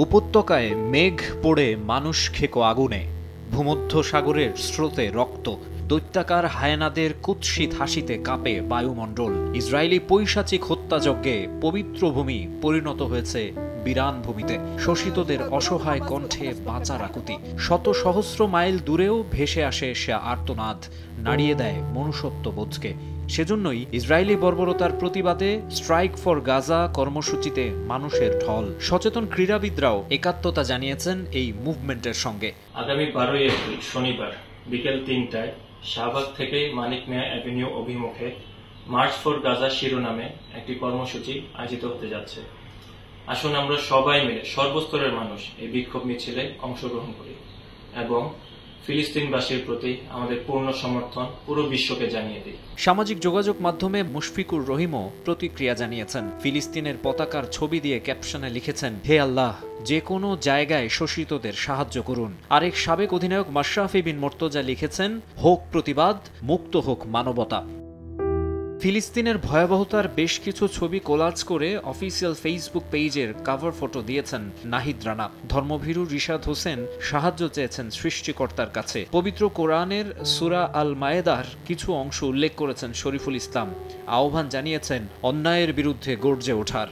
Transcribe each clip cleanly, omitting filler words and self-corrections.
উপত্যকায় মেঘ পড়ে মানুষ খেকো আগুনে, ভূমধ্য সাগরের স্রোতে রক্ত, দৈত্যাকার হায়েনাদের কুৎসিত হাসিতে কাঁপে বায়ুমণ্ডল। ইসরায়েলি পৈশাচিক হত্যাযজ্ঞে পবিত্র ভূমি পরিণত হয়েছে বিরান ভূমিতে। শোষিতদের অসহায় কণ্ঠে বাঁচার আকুতি, শত সহস্র মাইল দূরেও ভেসে আসে সে আর্তনাদ, নাড়িয়ে দেয় মনুষ্যত্ব বোধকে। সেজন্যই ইসরায়েলি বর্বরতার প্রতিবাদে স্ট্রাইক ফর গাজা কর্মসূচিতে মানুষের ঢল। সচেতন ক্রীড়াবিদরাও একাত্মতা জানিয়েছেন এই মুভমেন্টের সঙ্গে। আগামী 12 এপ্রিল শনিবার বিকেল 3টায় শাহবাগ থেকে মানিক মিয়া অ্যাভিনিউ অভিমুখে মার্চ ফর গাজা শিরোনামে একটি কর্মসূচি আয়োজিত হতে যাচ্ছে। আসুন আমরা সবাই মিলে সর্বস্তরের মানুষ এই বিক্ষোভ মিছিলে অংশগ্রহণ করি এবং ফিলিস্তিনবাসীর প্রতি আমাদের পূর্ণ সমর্থন পুরো বিশ্বকে জানিয়ে দিই। সামাজিক যোগাযোগ মাধ্যমে মুশফিকুর রহিমও প্রতিক্রিয়া জানিয়েছেন। ফিলিস্তিনের পতাকার ছবি দিয়ে ক্যাপশনে লিখেছেন, হে আল্লাহ, যে কোনো জায়গায় শোষিতদের সাহায্য করুন। আরেক সাবেক অধিনায়ক মাশরাফি বিন মুর্তজা লিখেছেন, হোক প্রতিবাদ, মুক্ত হোক মানবতা। ফিলিস্তিনের ভয়াবহতার বেশ কিছু ছবি কোলাজ করে অফিসিয়াল ফেসবুক পেজের কভার ফটো দিয়েছেন নাহিদ রানা। ধর্মভীরু রিশাদ হোসেন সাহায্য চেয়েছেন সৃষ্টিকর্তার কাছে। পবিত্র কোরআনের সূরা আল মায়েদার কিছু অংশ উল্লেখ করেছেন শরীফুল ইসলাম। আহ্বান জানিয়েছেন অন্যায়ের বিরুদ্ধে গর্জে ওঠার।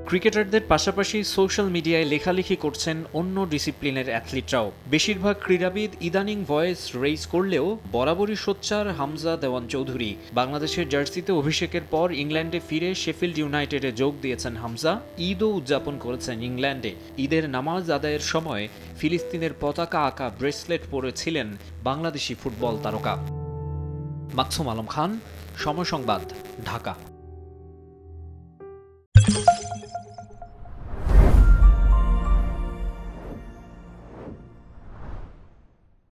ক্রিকেটারদের পাশাপাশি সোশ্যাল মিডিয়ায় লেখালেখি করছেন অন্য ডিসিপ্লিনের অ্যাথলিটরাও। বেশিরভাগ ক্রীড়াবিদ ইদানিং ভয়েস রেইজ করলেও বরাবরই সোচ্চার হামজা দেওয়ান চৌধুরী। বাংলাদেশের জার্সিতে অভিষেকের পর ইংল্যান্ডে ফিরে শেফিল্ড ইউনাইটেডে যোগ দিয়েছেন হামজা। ঈদও উদযাপন করেছেন ইংল্যান্ডে। ঈদের নামাজ আদায়ের সময় ফিলিস্তিনের পতাকা আঁকা ব্রেসলেট পরেছিলেন বাংলাদেশি ফুটবল তারকা। মাকসুম আলম খান, সময় সংবাদ, ঢাকা।